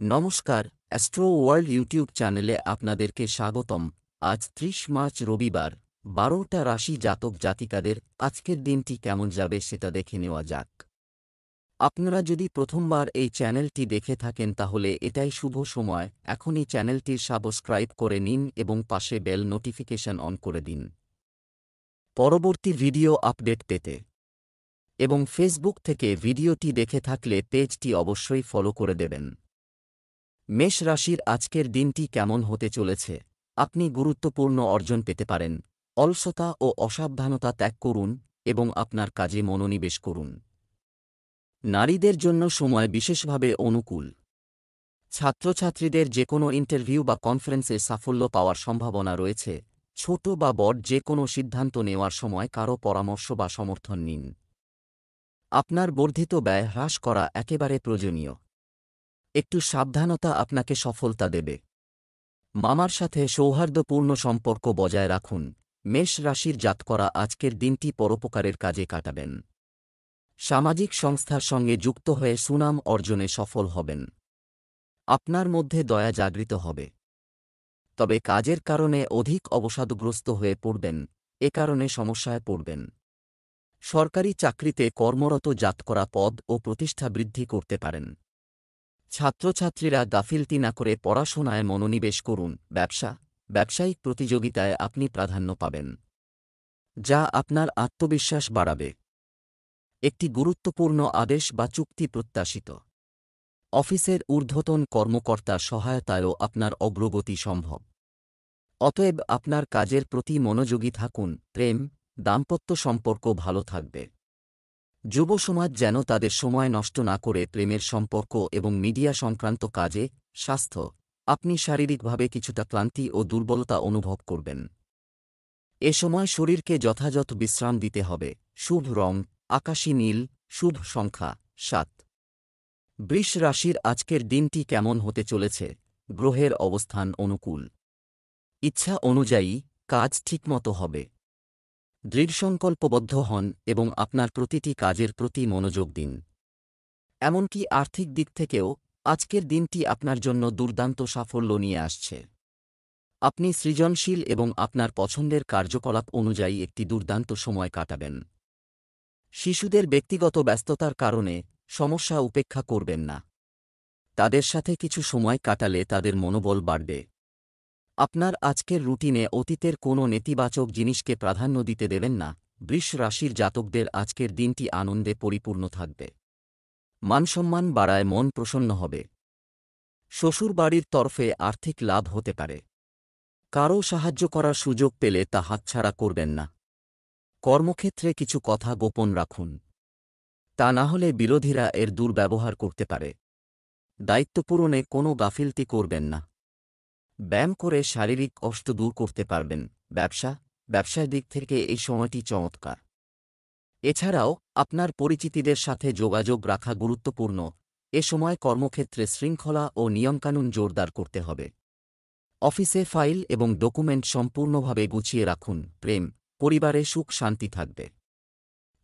নমস্কার, astro world YouTube চ্যানেলে আপনাদেরকে স্বাগতম। আজ ৩০ মার্চ রবিবার, ১২টা রাশি জাতক জাতিকাদের আজকের দিনটি কেমন যাবে সেটা দেখে নেওয়া যাক। আপনারা যদি প্রথমবার এই চ্যানেলটি দেখে থাকেন তাহলে এটাই শুভ সময়, এখনই চ্যানেলটির সাবস্ক্রাইব করে নিন এবং পাশে বেল নোটিফিকেশন অন করে দিন পরবর্তী ভিডিও আপডেট পেতে। এবং ফেসবুক থেকে ভিডিওটি দেখে থাকলে পেজটি অবশ্যই ফলো করে দেবেন। মেষ রাশির আজকের দিনটি কেমন হতে চলেছে? আপনি গুরুত্বপূর্ণ অর্জন পেতে পারেন। অলসতা ও অসাবধানতা ত্যাগ করুন এবং আপনার কাজে মনোনিবেশ করুন। নারীদের জন্য সময় বিশেষভাবে অনুকূল। ছাত্রছাত্রীদের যেকোনো ইন্টারভিউ বা কনফারেন্সে সাফল্য পাওয়ার সম্ভাবনা রয়েছে। ছোট বা বড় যে কোনো সিদ্ধান্ত নেওয়ার সময় কারও পরামর্শ বা সমর্থন নিন। আপনার বর্ধিত ব্যয় হ্রাস করা একেবারে প্রয়োজনীয়। একটু সাবধানতা আপনাকে সফলতা দেবে। মামার সাথে সৌহার্দ্যপূর্ণ সম্পর্ক বজায় রাখুন। মেষ রাশির জাতকরা আজকের দিনটি পরোপকারের কাজে কাটাবেন। সামাজিক সংস্থার সঙ্গে যুক্ত হয়ে সুনাম অর্জনে সফল হবেন। আপনার মধ্যে দয়া জাগৃত হবে। তবে কাজের কারণে অধিক অবসাদগ্রস্ত হয়ে পড়বেন, এ কারণে সমস্যায় পড়বেন। সরকারি চাকরিতে কর্মরত জাতকরা পদ ও প্রতিষ্ঠা বৃদ্ধি করতে পারেন। ছাত্রছাত্রীরা গাফিলতি না করে পড়াশোনায় মনোনিবেশ করুন। ব্যবসায়িক প্রতিযোগিতায় আপনি প্রাধান্য পাবেন, যা আপনার আত্মবিশ্বাস বাড়াবে। একটি গুরুত্বপূর্ণ আদেশ বা চুক্তি প্রত্যাশিত। অফিসের ঊর্ধ্বতন কর্মকর্তার সহায়তায়ও আপনার অগ্রগতি সম্ভব। অতএব আপনার কাজের প্রতি মনোযোগী থাকুন। প্রেম, দাম্পত্য সম্পর্ক ভালো থাকবে। যুব সমাজ যেন তাদের সময় নষ্ট না করে প্রেমের সম্পর্ক এবং মিডিয়া সংক্রান্ত কাজে। স্বাস্থ্য, আপনি শারীরিকভাবে কিছুটা ক্লান্তি ও দুর্বলতা অনুভব করবেন। এ সময় শরীরকে যথাযথ বিশ্রাম দিতে হবে। শুভ রং আকাশী নীল। শুভ সংখ্যা ৭। বৃষ রাশির আজকের দিনটি কেমন হতে চলেছে? গ্রহের অবস্থান অনুকূল। ইচ্ছা অনুযায়ী কাজ ঠিকমতো হবে। দৃঢ়সংকল্পবদ্ধ হন এবং আপনার প্রতিটি কাজের প্রতি মনোযোগ দিন। এমনকি আর্থিক দিক থেকেও আজকের দিনটি আপনার জন্য দুর্দান্ত সাফল্য নিয়ে আসছে। আপনি সৃজনশীল এবং আপনার পছন্দের কার্যকলাপ অনুযায়ী একটি দুর্দান্ত সময় কাটাবেন। শিশুদের ব্যক্তিগত ব্যস্ততার কারণে সমস্যা উপেক্ষা করবেন না। তাদের সাথে কিছু সময় কাটালে তাদের মনোবল বাড়বে। আপনার আজকের রুটিনে অতীতের কোনো নেতিবাচক জিনিসকে প্রাধান্য দিতে দেবেন না। বৃষ রাশির জাতকদের আজকের দিনটি আনন্দে পরিপূর্ণ থাকবে। মানসম্মান বাড়ায় মন প্রসন্ন হবে। শ্বশুরবাড়ির তরফে আর্থিক লাভ হতে পারে। কারও সাহায্য করার সুযোগ পেলে তা হাতছাড়া করবেন না। কর্মক্ষেত্রে কিছু কথা গোপন রাখুন, তা না হলে বিরোধীরা এর দুর্ব্যবহার করতে পারে। দায়িত্ব পূরণে কোনো গাফিলতি করবেন না। ব্যায়াম করে শারীরিক কষ্ট দূর করতে পারবেন। ব্যবসার দিক থেকে এই সময়টি চমৎকার। এছাড়াও আপনার পরিচিতিদের সাথে যোগাযোগ রাখা গুরুত্বপূর্ণ। এ সময় কর্মক্ষেত্রে শৃঙ্খলা ও নিয়মকানুন জোরদার করতে হবে। অফিসে ফাইল এবং ডকুমেন্ট সম্পূর্ণভাবে গুছিয়ে রাখুন। প্রেম, পরিবারে সুখ শান্তি থাকবে।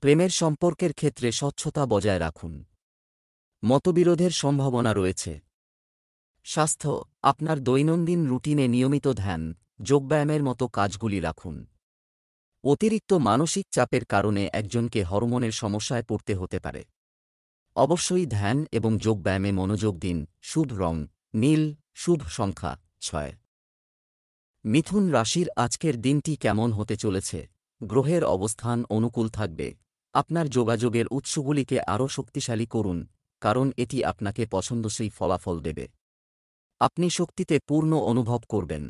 প্রেমের সম্পর্কের ক্ষেত্রে স্বচ্ছতা বজায় রাখুন। মতবিরোধের সম্ভাবনা রয়েছে। স্বাস্থ্য, আপনার দৈনন্দিন রুটিনে নিয়মিত ধ্যান, যোগব্যায়ামের মতো কাজগুলি রাখুন। অতিরিক্ত মানসিক চাপের কারণে একজনকে হরমোনের সমস্যায় পড়তে হতে পারে। অবশ্যই ধ্যান এবং যোগব্যায়ামে মনোযোগ দিন। শুভ রং নীল। শুভ সংখ্যা ৬। মিথুন রাশির আজকের দিনটি কেমন হতে চলেছে? গ্রহের অবস্থান অনুকূল থাকবে। আপনার যোগাযোগের উৎসগুলিকে আরও শক্তিশালী করুন, কারণ এটি আপনাকে পছন্দসই ফলাফল দেবে। আপনি শক্তিতে পূর্ণ অনুভব করবেন।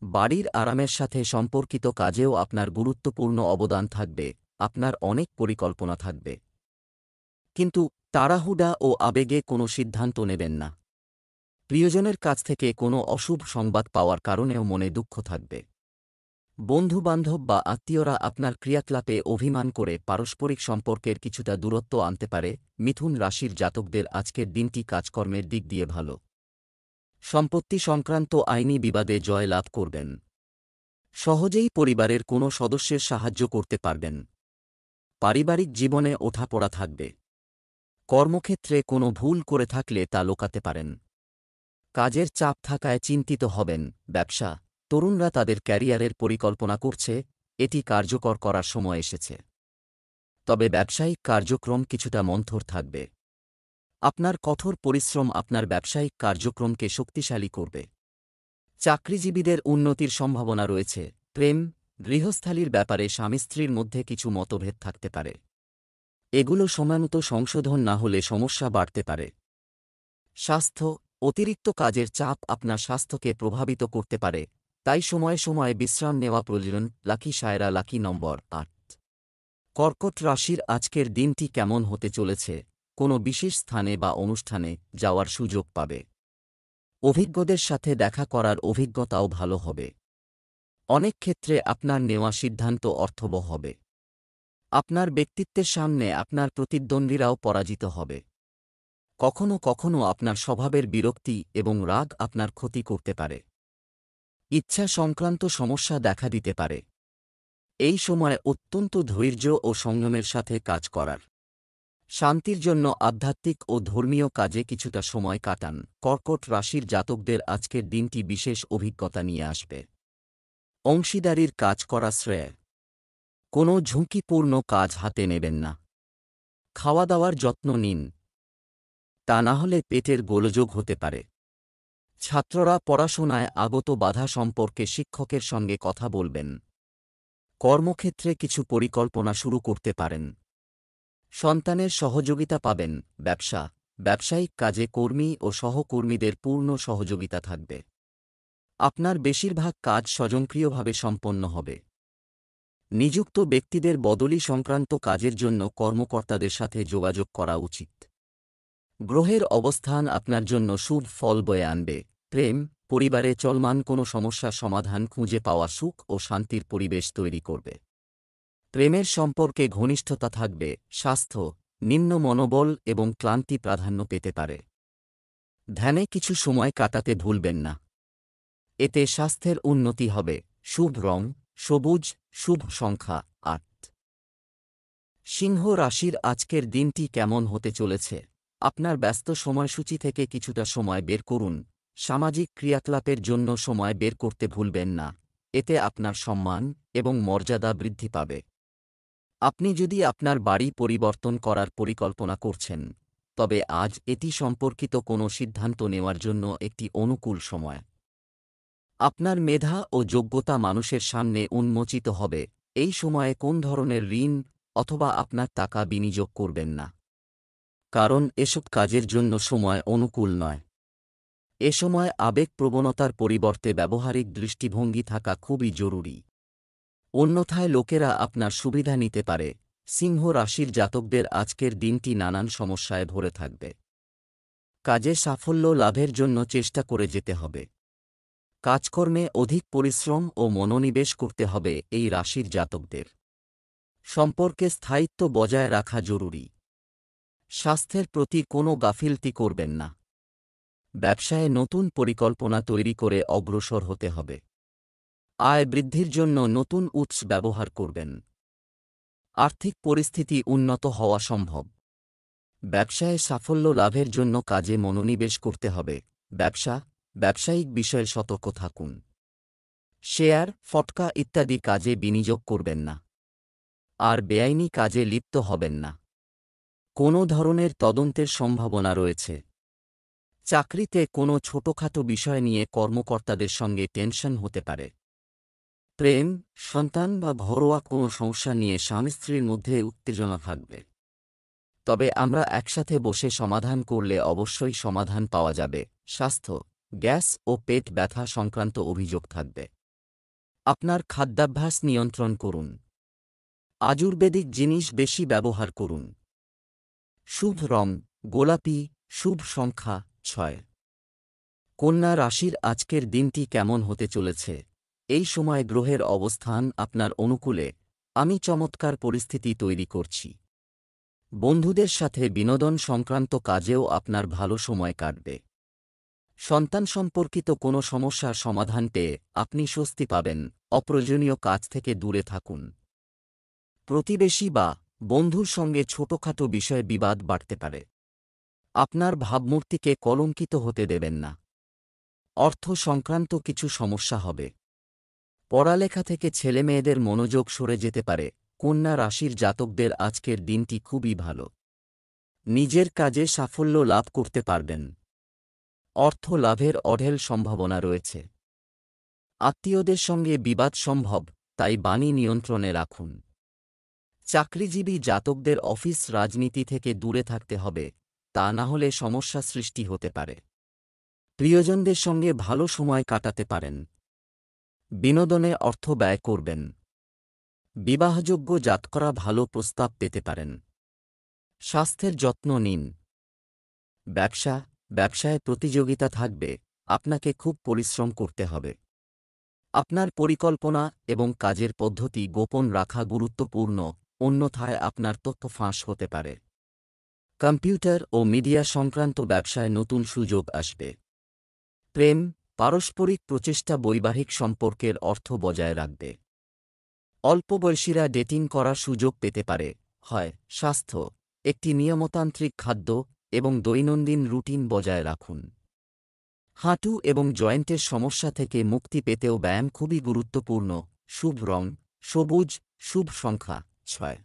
বাড়ির আরামের সাথে সম্পর্কিত কাজেও আপনার গুরুত্বপূর্ণ অবদান থাকবে। আপনার অনেক পরিকল্পনা থাকবে, কিন্তু তাড়াহুড়া ও আবেগে কোনো সিদ্ধান্ত নেবেন না। প্রিয়জনের কাছ থেকে কোনো অশুভ সংবাদ পাওয়ার কারণেও মনে দুঃখ থাকবে। বন্ধুবান্ধব বা আত্মীয়রা আপনার ক্রিয়াকলাপে অভিমান করে পারস্পরিক সম্পর্কের কিছুটা দূরত্ব আনতে পারে। মিথুন রাশির জাতকদের আজকের দিনটি কাজকর্মের দিক দিয়ে ভালো। সম্পত্তি সংক্রান্ত আইনি বিবাদে জয় লাভ করবেন। সহজেই পরিবারের কোনো সদস্যের সাহায্য করতে পারবেন। পারিবারিক জীবনে ওঠাপড়া থাকবে। কর্মক্ষেত্রে কোনো ভুল করে থাকলে তা লোকাতে পারেন। কাজের চাপ থাকায় চিন্তিত হবেন। ব্যবসা, তরুণরা তাদের ক্যারিয়ারের পরিকল্পনা করছে, এটি কার্যকর করার সময় এসেছে। তবে ব্যবসায়িক কার্যক্রম কিছুটা মন্থর থাকবে। আপনার কঠোর পরিশ্রম আপনার ব্যবসায়িক কার্যক্রমকে শক্তিশালী করবে। চাকরিজীবীদের উন্নতির সম্ভাবনা রয়েছে। প্রেম, গৃহস্থালির ব্যাপারে স্বামী স্ত্রীর মধ্যে কিছু মতভেদ থাকতে পারে। এগুলো সময়মতো সংশোধন না হলে সমস্যা বাড়তে পারে। স্বাস্থ্য, অতিরিক্ত কাজের চাপ আপনার স্বাস্থ্যকে প্রভাবিত করতে পারে, তাই সময়ে সময়ে বিশ্রাম নেওয়া প্রয়োজন। লাকি সায়রা, লাকি নম্বর ৮। কর্কট রাশির আজকের দিনটি কেমন হতে চলেছে? কোনো বিশেষ স্থানে বা অনুষ্ঠানে যাওয়ার সুযোগ পাবে। অভিজ্ঞদের সাথে দেখা করার অভিজ্ঞতাও ভালো হবে। অনেক ক্ষেত্রে আপনার নেওয়া সিদ্ধান্ত অর্থবহ হবে। আপনার ব্যক্তিত্বের সামনে আপনার প্রতিদ্বন্দ্বীরাও পরাজিত হবে। কখনো কখনো আপনার স্বভাবের বিরক্তি এবং রাগ আপনার ক্ষতি করতে পারে। ইচ্ছা সংক্রান্ত সমস্যা দেখা দিতে পারে। এই সময় অত্যন্ত ধৈর্য ও সংযমের সাথে কাজ করার। শান্তির জন্য আধ্যাত্মিক ও ধর্মীয় কাজে কিছুটা সময় কাটান। কর্কট রাশির জাতকদের আজকের দিনটি বিশেষ অভিজ্ঞতা নিয়ে আসবে। অংশীদারির কাজ করা শ্রেয়। কোনো ঝুঁকিপূর্ণ কাজ হাতে নেবেন না। খাওয়া দাওয়ার যত্ন নিন, তা না হলে পেটের গোলযোগ হতে পারে। ছাত্ররা পড়াশোনায় আগত বাধা সম্পর্কে শিক্ষকের সঙ্গে কথা বলবেন। কর্মক্ষেত্রে কিছু পরিকল্পনা শুরু করতে পারেন। সন্তানের সহযোগিতা পাবেন। ব্যবসা, ব্যবসায়িক কাজে কর্মী ও সহকর্মীদের পূর্ণ সহযোগিতা থাকবে। আপনার বেশিরভাগ কাজ স্বয়ংক্রিয়ভাবে সম্পন্ন হবে। নিযুক্ত ব্যক্তিদের বদলি সংক্রান্ত কাজের জন্য কর্মকর্তাদের সাথে যোগাযোগ করা উচিত। গ্রহের অবস্থান আপনার জন্য শুভ ফল বয়ে আনবে। প্রেম, পরিবারে চলমান কোনো সমস্যার সমাধান খুঁজে পাওয়া সুখ ও শান্তির পরিবেশ তৈরি করবে। প্রেমের সম্পর্কে ঘনিষ্ঠতা থাকবে। স্বাস্থ্য, নিম্ন মনোবল এবং ক্লান্তি প্রাধান্য পেতে পারে। ধ্যানে কিছু সময় কাটাতে ভুলবেন না, এতে স্বাস্থ্যের উন্নতি হবে। শুভ রং সবুজ, শুভ সংখ্যা ৮। সিংহ রাশির আজকের দিনটি কেমন হতে চলেছে? আপনার ব্যস্ত সময়সূচি থেকে কিছুটা সময় বের করুন। সামাজিক ক্রিয়াকলাপের জন্য সময় বের করতে ভুলবেন না, এতে আপনার সম্মান এবং মর্যাদা বৃদ্ধি পাবে। আপনি যদি আপনার বাড়ি পরিবর্তন করার পরিকল্পনা করছেন, তবে আজ এটি সম্পর্কিত কোনো সিদ্ধান্ত নেওয়ার জন্য একটি অনুকূল সময়। আপনার মেধা ও যোগ্যতা মানুষের সামনে উন্মোচিত হবে। এই সময়ে কোন ধরনের ঋণ অথবা আপনার টাকা বিনিয়োগ করবেন না, কারণ এসব কাজের জন্য সময় অনুকূল নয়। এ সময় আবেগপ্রবণতার পরিবর্তে ব্যবহারিক দৃষ্টিভঙ্গি থাকা খুবই জরুরি, অন্যথায় লোকেরা আপনার সুবিধা নিতে পারে। সিংহ রাশির জাতকদের আজকের দিনটি নানান সমস্যায় ভরে থাকবে। কাজে সাফল্য লাভের জন্য চেষ্টা করে যেতে হবে। কাজকর্মে অধিক পরিশ্রম ও মনোনিবেশ করতে হবে এই রাশির জাতকদের। সম্পর্কে স্থায়িত্ব বজায় রাখা জরুরি। স্বাস্থ্যের প্রতি কোনো গাফিলতি করবেন না। ব্যবসায়ে নতুন পরিকল্পনা তৈরি করে অগ্রসর হতে হবে। আয় বৃদ্ধির জন্য নতুন উৎস ব্যবহার করবেন। আর্থিক পরিস্থিতি উন্নত হওয়া সম্ভব। ব্যবসায়ে সাফল্য লাভের জন্য কাজে মনোনিবেশ করতে হবে। ব্যবসায়িক বিষয়ে সতর্ক থাকুন। শেয়ার, ফটকা ইত্যাদি কাজে বিনিয়োগ করবেন না। আর বেআইনি কাজে লিপ্ত হবেন না। কোনো ধরনের তদন্তের সম্ভাবনা রয়েছে। চাকরিতে কোনো ছোটখাটো বিষয় নিয়ে কর্মকর্তাদের সঙ্গে টেনশন হতে পারে। প্রেম, সন্তান বা ঘরোয়া কোনো সমস্যা নিয়ে স্বামী স্ত্রীর মধ্যে উত্তেজনা থাকবে। তবে আমরা একসাথে বসে সমাধান করলে অবশ্যই সমাধান পাওয়া যাবে। স্বাস্থ্য, গ্যাস ও পেট ব্যথা সংক্রান্ত অভিযোগ থাকবে। আপনার খাদ্যাভ্যাস নিয়ন্ত্রণ করুন। আয়ুর্বেদিক জিনিস বেশি ব্যবহার করুন। শুভ রং গোলাপি, শুভ সংখ্যা ৬। কন্যা রাশির আজকের দিনটি কেমন হতে চলেছে? এই সময় গ্রহের অবস্থান আপনার অনুকূলে। আমি চমৎকার পরিস্থিতি তৈরি করছি। বন্ধুদের সাথে বিনোদন সংক্রান্ত কাজেও আপনার ভালো সময় কাটবে। সন্তান সম্পর্কিত কোনো সমস্যার সমাধান পেয়ে আপনি স্বস্তি পাবেন। অপ্রয়োজনীয় কাজ থেকে দূরে থাকুন। প্রতিবেশী বা বন্ধুর সঙ্গে ছোটখাটো বিষয়ে বিবাদ বাড়তে পারে। আপনার ভাবমূর্তিকে কলঙ্কিত হতে দেবেন না। অর্থ সংক্রান্ত কিছু সমস্যা হবে। পড়ালেখা থেকে ছেলেমেয়েদের মনোযোগ সরে যেতে পারে। কন্যা রাশির জাতকদের আজকের দিনটি খুবই ভালো। নিজের কাজে সাফল্য লাভ করতে পারবেন। অর্থ লাভের অঢেল সম্ভাবনা রয়েছে। আত্মীয়দের সঙ্গে বিবাদ সম্ভব, তাই বাণী নিয়ন্ত্রণে রাখুন। চাকরিজীবী জাতকদের অফিস রাজনীতি থেকে দূরে থাকতে হবে, তা না হলে সমস্যা সৃষ্টি হতে পারে। প্রিয়জনদের সঙ্গে ভালো সময় কাটাতে পারেন। বিনোদনে অর্থ ব্যয় করবেন। বিবাহযোগ্য জাতকরা ভালো প্রস্তাব পেতে পারেন। স্বাস্থ্যের যত্ন নিন। ব্যবসায় প্রতিযোগিতা থাকবে, আপনাকে খুব পরিশ্রম করতে হবে। আপনার পরিকল্পনা এবং কাজের পদ্ধতি গোপন রাখা গুরুত্বপূর্ণ, অন্যথায় আপনার তথ্য ফাঁস হতে পারে। কম্পিউটার ও মিডিয়া সংক্রান্ত ব্যবসায় নতুন সুযোগ আসবে। প্রেম, পারস্পরিক প্রচেষ্টা বৈবাহিক সম্পর্কের অর্থ বজায় রাখবে। অল্পবয়সীরা ডেটিং করার সুযোগ পেতে পারে। স্বাস্থ্য, একটি নিয়মতান্ত্রিক খাদ্য এবং দৈনন্দিন রুটিন বজায় রাখুন। হাঁটু এবং জয়েন্টের সমস্যা থেকে মুক্তি পেতেও ব্যায়াম খুবই গুরুত্বপূর্ণ। শুভ রং সবুজ, শুভ সংখ্যা 6।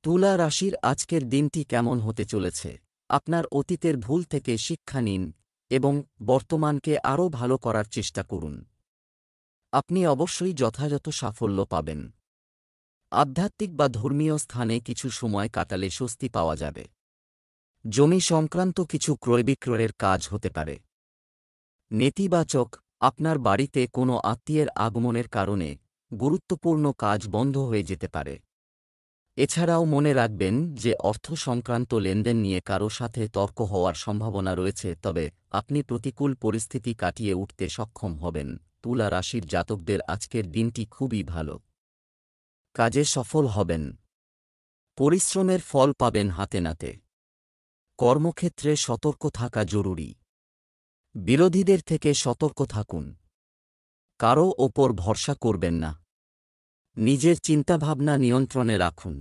তুলা রাশির আজকের দিনটি কেমন হতে চলেছে? আপনার অতীতের ভুল থেকে শিক্ষা নিন এবং বর্তমানকে আরও ভালো করার চেষ্টা করুন। আপনি অবশ্যই যথাযথ সাফল্য পাবেন। আধ্যাত্মিক বা ধর্মীয় স্থানে কিছু সময় কাটালে স্বস্তি পাওয়া যাবে। জমি সংক্রান্ত কিছু ক্রয়বিক্রয়ের কাজ হতে পারে। নেতিবাচক, আপনার বাড়িতে কোনো আত্মীয়ের আগমনের কারণে গুরুত্বপূর্ণ কাজ বন্ধ হয়ে যেতে পারে। এছাড়াও মনে রাখবেন যে অর্থ সংক্রান্ত লেনদেন নিয়ে কারো সাথে তর্ক হওয়ার সম্ভাবনা রয়েছে, তবে আপনি প্রতিকূল পরিস্থিতি কাটিয়ে উঠতে সক্ষম হবেন। তুলা রাশির জাতকদের আজকের দিনটি খুবই ভালো। কাজে সফল হবেন। পরিশ্রমের ফল পাবেন হাতে নাতে। কর্মক্ষেত্রে সতর্ক থাকা জরুরি। বিরোধীদের থেকে সতর্ক থাকুন। কারও ওপর ভরসা করবেন না। নিজের চিন্তাভাবনা নিয়ন্ত্রণে রাখুন।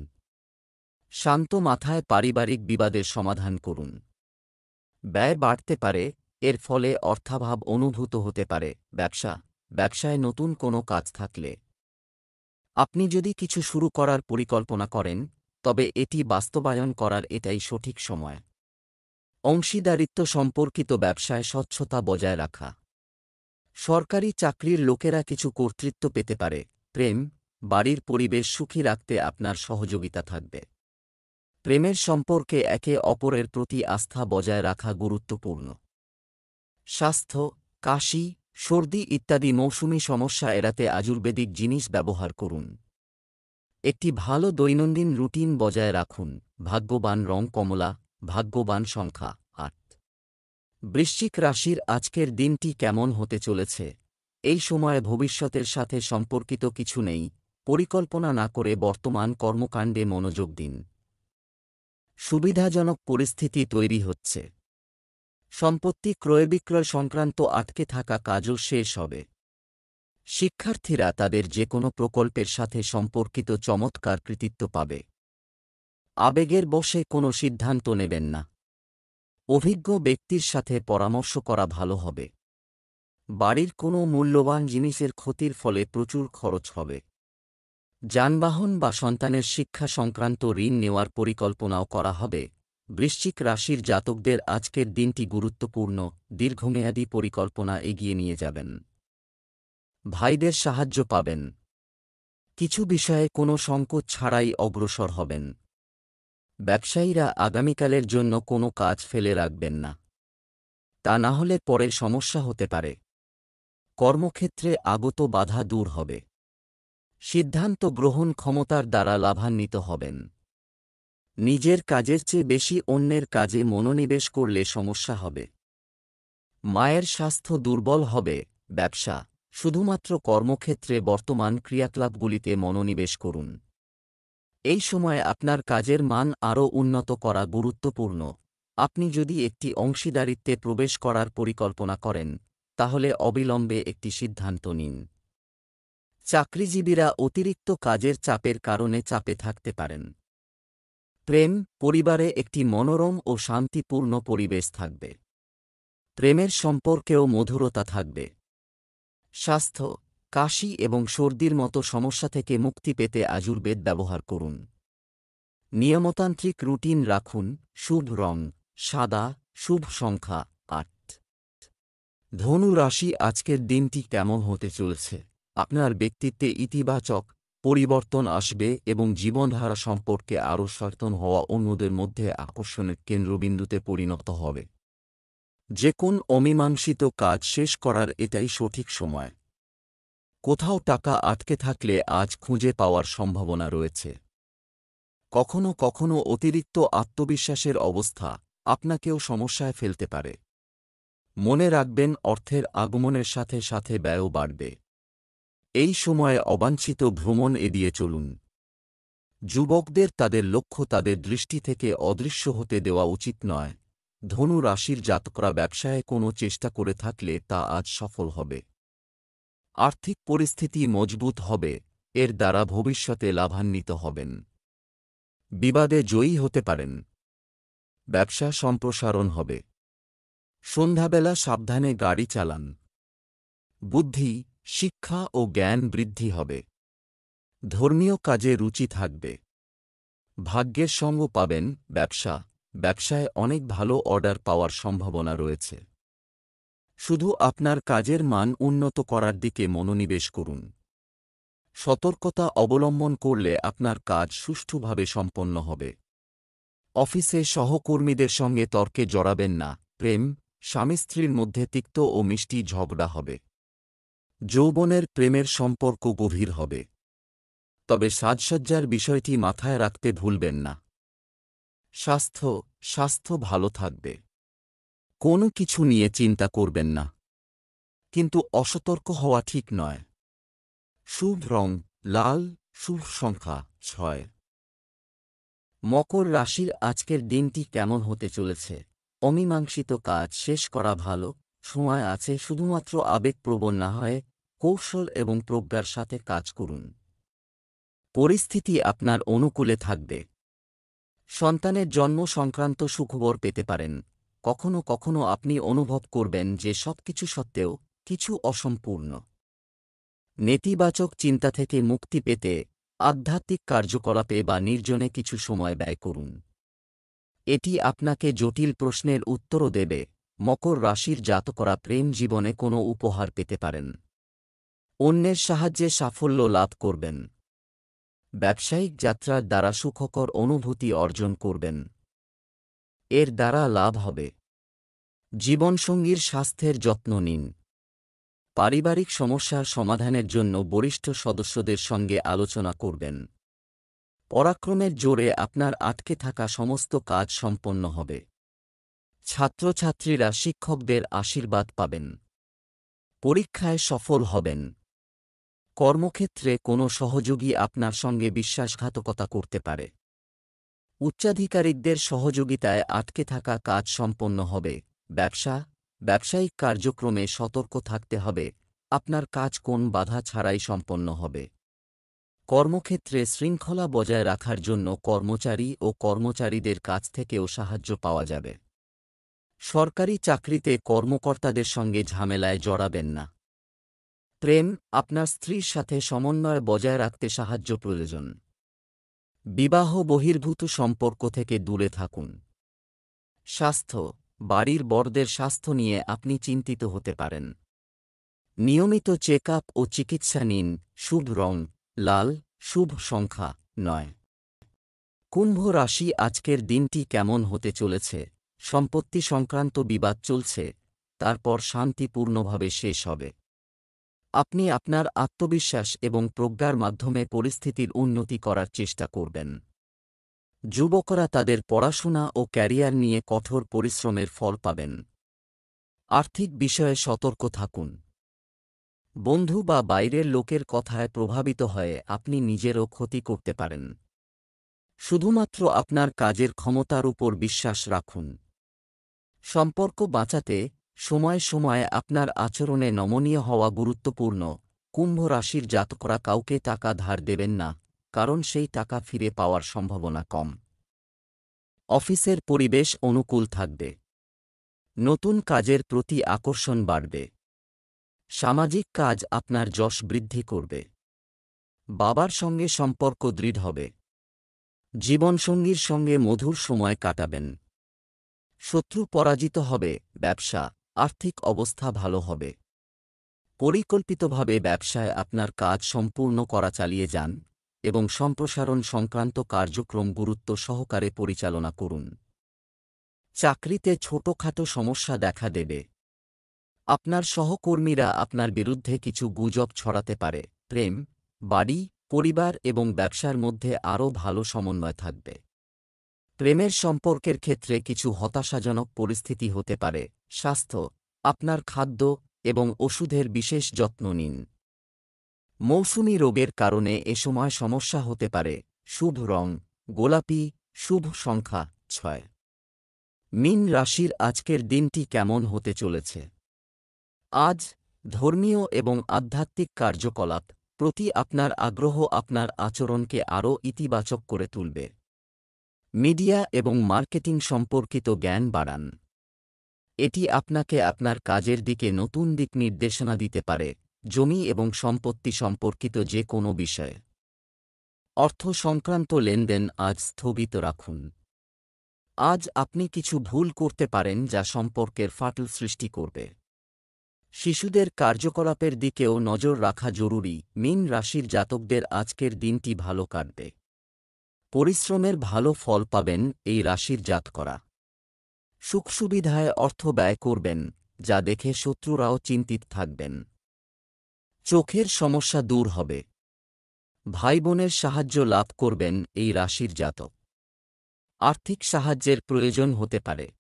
শান্ত মাথায় পারিবারিক বিবাদের সমাধান করুন। ব্যয় বাড়তে পারে, এর ফলে অর্থাভাব অনুভূত হতে পারে। ব্যবসায় নতুন কোনো কাজ থাকলে আপনি যদি কিছু শুরু করার পরিকল্পনা করেন, তবে এটি বাস্তবায়ন করার এটাই সঠিক সময়। অংশীদারিত্ব সম্পর্কিত ব্যবসায় স্বচ্ছতা বজায় রাখা। সরকারি চাকরির লোকেরা কিছু কর্তৃত্ব পেতে পারে। প্রেম, বাড়ির পরিবেশ সুখী রাখতে আপনার সহযোগিতা থাকবে। প্রেমের সম্পর্কে একে অপরের প্রতি আস্থা বজায় রাখা গুরুত্বপূর্ণ। স্বাস্থ্য, কাশি, সর্দি ইত্যাদি মৌসুমী সমস্যা এড়াতে আয়ুর্বেদিক জিনিস ব্যবহার করুন। একটি ভালো দৈনন্দিন রুটিন বজায় রাখুন। ভাগ্যবান রং কমলা, ভাগ্যবান সংখ্যা 8। বৃশ্চিক রাশির আজকের দিনটি কেমন হতে চলেছে? এই সময়ে ভবিষ্যতের সাথে সম্পর্কিত কিছু নেই, পরিকল্পনা না করে বর্তমান কর্মকাণ্ডে মনোযোগ দিন। সুবিধাজনক পরিস্থিতি তৈরি হচ্ছে। সম্পত্তি ক্রয়বিক্রয় সংক্রান্ত আটকে থাকা কাজও শেষ হবে। শিক্ষার্থীরা তাদের যে কোনো প্রকল্পের সাথে সম্পর্কিত চমৎকার কৃতিত্ব পাবে। আবেগের বশে কোনো সিদ্ধান্ত নেবেন না। অভিজ্ঞ ব্যক্তির সাথে পরামর্শ করা ভালো হবে। বাড়ির কোনো মূল্যবান জিনিসের ক্ষতির ফলে প্রচুর খরচ হবে। যানবাহন বা সন্তানের শিক্ষা সংক্রান্ত ঋণ নেওয়ার পরিকল্পনাও করা হবে। বৃশ্চিক রাশির জাতকদের আজকের দিনটি গুরুত্বপূর্ণ। দীর্ঘমেয়াদী পরিকল্পনা এগিয়ে নিয়ে যাবেন। ভাইদের সাহায্য পাবেন। কিছু বিষয়ে কোনো সংকোচ ছাড়াই অগ্রসর হবেন। ব্যবসায়ীরা আগামীকালের জন্য কোনো কাজ ফেলে রাখবেন না, তা না হলে পরে সমস্যা হতে পারে। কর্মক্ষেত্রে আগত বাধা দূর হবে। সিদ্ধান্ত গ্রহণ ক্ষমতার দ্বারা লাভান্বিত হবেন। নিজের কাজের চেয়ে বেশি অন্যের কাজে মনোনিবেশ করলে সমস্যা হবে। মায়ের স্বাস্থ্য দুর্বল হবে। শুধুমাত্র কর্মক্ষেত্রে বর্তমান ক্রিয়াকলাপগুলিতে মনোনিবেশ করুন। এই সময় আপনার কাজের মান আরও উন্নত করা গুরুত্বপূর্ণ। আপনি যদি একটি অংশীদারিত্বে প্রবেশ করার পরিকল্পনা করেন, তাহলে অবিলম্বে একটি সিদ্ধান্ত নিন। চাকরিজীবীরা অতিরিক্ত কাজের চাপের কারণে চাপে থাকতে পারেন। প্রেম, পরিবারে একটি মনোরম ও শান্তিপূর্ণ পরিবেশ থাকবে। প্রেমের সম্পর্কেও মধুরতা থাকবে। স্বাস্থ্য, কাশি এবং সর্দির মতো সমস্যা থেকে মুক্তি পেতে আয়ুর্বেদ ব্যবহার করুন। নিয়মতান্ত্রিক রুটিন রাখুন। শুভ রং সাদা, শুভ সংখ্যা ৮। ধনু রাশি, আজকের দিনটি কেমন হতে চলেছে? আপনার ব্যক্তিত্বে ইতিবাচক পরিবর্তন আসবে এবং জীবনধারা সম্পর্কে আরও সচেতন হওয়া অন্যদের মধ্যে আকর্ষণের কেন্দ্রবিন্দুতে পরিণত হবে। যে কোন অমীমাংসিত কাজ শেষ করার এটাই সঠিক সময়। কোথাও টাকা আটকে থাকলে আজ খুঁজে পাওয়ার সম্ভাবনা রয়েছে। কখনো কখনো অতিরিক্ত আত্মবিশ্বাসের অবস্থা আপনাকেও সমস্যায় ফেলতে পারে। মনে রাখবেন, অর্থের আগমনের সাথে সাথে ব্যয়ও বাড়বে। এই সময়ে অবাঞ্ছিত ভ্রমণ এড়িয়ে চলুন। যুবকদের তাদের লক্ষ্য তাদের দৃষ্টি থেকে অদৃশ্য হতে দেওয়া উচিত নয়। ধনু রাশির জাতকরা ব্যবসায়ে কোনো চেষ্টা করে থাকলে তা আজ সফল হবে। আর্থিক পরিস্থিতি মজবুত হবে, এর দ্বারা ভবিষ্যতে লাভান্বিত হবেন। বিবাদে জয়ী হতে পারেন। ব্যবসা সম্প্রসারণ হবে। সন্ধ্যাবেলা সাবধানে গাড়ি চালান। বুদ্ধি, শিক্ষা ও জ্ঞান বৃদ্ধি হবে। ধর্মীয় কাজে রুচি থাকবে। ভাগ্যের সঙ্গ পাবেন। ব্যবসায় অনেক ভালো অর্ডার পাওয়ার সম্ভাবনা রয়েছে। শুধু আপনার কাজের মান উন্নত করার দিকে মনোনিবেশ করুন। সতর্কতা অবলম্বন করলে আপনার কাজ সুষ্ঠুভাবে সম্পন্ন হবে। অফিসে সহকর্মীদের সঙ্গে তর্কে জড়াবেন না। প্রেম, স্বামী স্ত্রীর মধ্যে তিক্ত ও মিষ্টি ঝগড়া হবে। যৌবনের প্রেমের সম্পর্ক গভীর হবে। তবে সাজসজ্জার বিষয়টি মাথায় রাখতে ভুলবেন না। স্বাস্থ্য ভালো থাকবে। কোনো কিছু নিয়ে চিন্তা করবেন না, কিন্তু অসতর্ক হওয়া ঠিক নয়। শুভ রং লাল, শুভ সংখ্যা ৬। মকর রাশির, আজকের দিনটি কেমন হতে চলেছে? অমীমাংসিত কাজ শেষ করা ভালো সময় আছে। শুধুমাত্র আবেগপ্রবণ না হয়ে কৌশল এবং প্রজ্ঞার সাথে কাজ করুন। পরিস্থিতি আপনার অনুকূলে থাকবে। সন্তানের জন্ম সংক্রান্ত সুখবর পেতে পারেন। কখনো কখনো আপনি অনুভব করবেন যে সবকিছু সত্ত্বেও কিছু অসম্পূর্ণ। নেতিবাচক চিন্তা থেকে মুক্তি পেতে আধ্যাত্মিক কার্যকলাপে বা নির্জনে কিছু সময় ব্যয় করুন। এটি আপনাকে জটিল প্রশ্নের উত্তরও দেবে। মকর রাশির জাতকরা প্রেম জীবনে কোনো উপহার পেতে পারেন। অন্যের সাহায্যে সাফল্য লাভ করবেন। ব্যবসায়িক যাত্রার দ্বারা সুখকর অনুভূতি অর্জন করবেন। এর দ্বারা লাভ হবে। জীবনসঙ্গীর স্বাস্থ্যের যত্ন নিন। পারিবারিক সমস্যার সমাধানের জন্য বরিষ্ঠ সদস্যদের সঙ্গে আলোচনা করবেন। পরাক্রমের জোরে আপনার আটকে থাকা সমস্ত কাজ সম্পন্ন হবে। ছাত্রছাত্রীরা শিক্ষকদের আশীর্বাদ পাবেন। পরীক্ষায় সফল হবেন। কর্মক্ষেত্রে কোনো সহযোগী আপনার সঙ্গে বিশ্বাসঘাতকতা করতে পারে। উচ্চাধিকারিকদের সহযোগিতায় আটকে থাকা কাজ সম্পন্ন হবে। ব্যবসায়িক কার্যক্রমে সতর্ক থাকতে হবে। আপনার কাজ কোন বাধা ছাড়াই সম্পন্ন হবে। কর্মক্ষেত্রে শৃঙ্খলা বজায় রাখার জন্য কর্মচারী ও কর্মচারীদের কাছ থেকেও সাহায্য পাওয়া যাবে। সরকারি চাকরিতে কর্মকর্তাদের সঙ্গে ঝামেলায় জড়াবেন না। প্রেম, আপনার স্ত্রীর সাথে সমন্বয় বজায় রাখতে সাহায্য প্রয়োজন। বিবাহ বহির্ভূত সম্পর্ক থেকে দূরে থাকুন। স্বাস্থ্য, বাড়ির বড়দের স্বাস্থ্য নিয়ে আপনি চিন্তিত হতে পারেন। নিয়মিত চেক আপ ও চিকিৎসা নিন। শুভ রং লাল, শুভ সংখ্যা ৯। কুম্ভ রাশি, আজকের দিনটি কেমন হতে চলেছে? সম্পত্তি সংক্রান্ত বিবাদ চলছে, তারপর শান্তিপূর্ণভাবে শেষ হবে। আপনি আপনার আত্মবিশ্বাস এবং প্রজ্ঞার মাধ্যমে পরিস্থিতির উন্নতি করার চেষ্টা করবেন। যুবকরা তাদের পড়াশোনা ও ক্যারিয়ার নিয়ে কঠোর পরিশ্রমের ফল পাবেন। আর্থিক বিষয়ে সতর্ক থাকুন। বন্ধু বা বাইরের লোকের কথায় প্রভাবিত হয়ে আপনি নিজেরও ক্ষতি করতে পারেন। শুধুমাত্র আপনার কাজের ক্ষমতার উপর বিশ্বাস রাখুন। সম্পর্ক বাঁচাতে সময়ে সময়ে আপনার আচরণে নমনীয় হওয়া গুরুত্বপূর্ণ। কুম্ভ রাশির জাতকরা কাউকে টাকা ধার দেবেন না, কারণ সেই টাকা ফিরে পাওয়ার সম্ভাবনা কম। অফিসের পরিবেশ অনুকূল থাকবে। নতুন কাজের প্রতি আকর্ষণ বাড়বে। সামাজিক কাজ আপনার যশ বৃদ্ধি করবে। বাবার সঙ্গে সম্পর্ক দৃঢ় হবে। জীবনসঙ্গীর সঙ্গে মধুর সময় কাটাবেন। শত্রু পরাজিত হবে। ব্যবসা, আর্থিক অবস্থা ভালো হবে। পরিকল্পিতভাবে ব্যবসায় আপনার কাজ সম্পূর্ণ করা চালিয়ে যান এবং সম্প্রসারণ সংক্রান্ত কার্যক্রম গুরুত্ব সহকারে পরিচালনা করুন। চাকরিতে ছোটখাটো সমস্যা দেখা দেবে। আপনার সহকর্মীরা আপনার বিরুদ্ধে কিছু গুজব ছড়াতে পারে। প্রেম, বাড়ি, পরিবার এবং ব্যবসার মধ্যে আরও ভালো সমন্বয় থাকবে। প্রেমের সম্পর্কের ক্ষেত্রে কিছু হতাশাজনক পরিস্থিতি হতে পারে। স্বাস্থ্য, আপনার খাদ্য এবং ওষুধের বিশেষ যত্ন নিন। মৌসুমী রোগের কারণে এ সময় সমস্যা হতে পারে। শুভ রং গোলাপি। শুভ সংখ্যা 6। মীন রাশির আজকের দিনটি কেমন হতে চলেছে? আজ ধর্মীয় এবং আধ্যাত্মিক কার্যকলাপ প্রতি আপনার আগ্রহ আপনার আচরণকে আরও ইতিবাচক করে তুলবে। মিডিয়া এবং মার্কেটিং সম্পর্কিত জ্ঞান বাড়ান। এটি আপনাকে আপনার কাজের দিকে নতুন দিক নির্দেশনা দিতে পারে। জমি এবং সম্পত্তি সম্পর্কিত যে কোনো বিষয়ে অর্থ সংক্রান্ত লেনদেন আজ স্থগিত রাখুন। আজ আপনি কিছু ভুল করতে পারেন যা সম্পর্কের ফাটল সৃষ্টি করবে। শিশুদের কার্যকলাপের দিকেও নজর রাখা জরুরি। মীন রাশির জাতকদের আজকের দিনটি ভালো কাটবে। পরিশ্রমের ভালো ফল পাবেন এই রাশির জাতকরা। সুখ সুবিধায় অর্থ ব্যয় করবেন, যা দেখে শত্রুরাও চিন্তিত থাকবেন। চোখের সমস্যা দূর হবে। ভাই বোনের সাহায্য লাভ করবেন এই রাশির জাতক। আর্থিক সাহায্যের প্রয়োজন হতে পারে।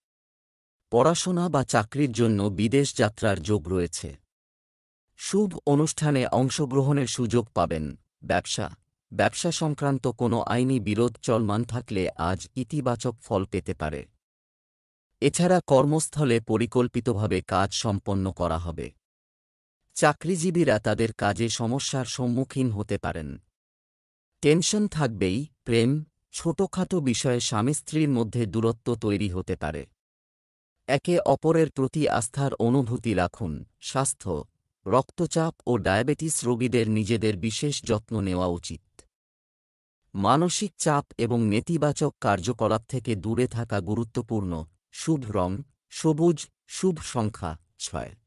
পড়াশোনা বা চাকরির জন্য বিদেশ যাত্রার যোগ রয়েছে। শুভ অনুষ্ঠানে অংশগ্রহণের সুযোগ পাবেন। ব্যবসা সংক্রান্ত কোনো আইনি বিরোধ চলমান থাকলে আজ ইতিবাচক ফল পেতে পারে। এছাড়া কর্মস্থলে পরিকল্পিতভাবে কাজ সম্পন্ন করা হবে। চাকরিজীবীরা তাদের কাজে সমস্যার সম্মুখীন হতে পারেন। টেনশন থাকবেই। প্রেম, ছোটখাটো বিষয়ে স্বামী স্ত্রীর মধ্যে দূরত্ব তৈরি হতে পারে। একে অপরের প্রতি আস্থার অনুভূতি রাখুন। স্বাস্থ্য, রক্তচাপ ও ডায়াবেটিস রোগীদের নিজেদের বিশেষ যত্ন নেওয়া উচিত। মানসিক চাপ এবং নেতিবাচক কার্যকলাপ থেকে দূরে থাকা গুরুত্বপূর্ণ। শুভ রং সবুজ। শুভ সংখ্যা 6।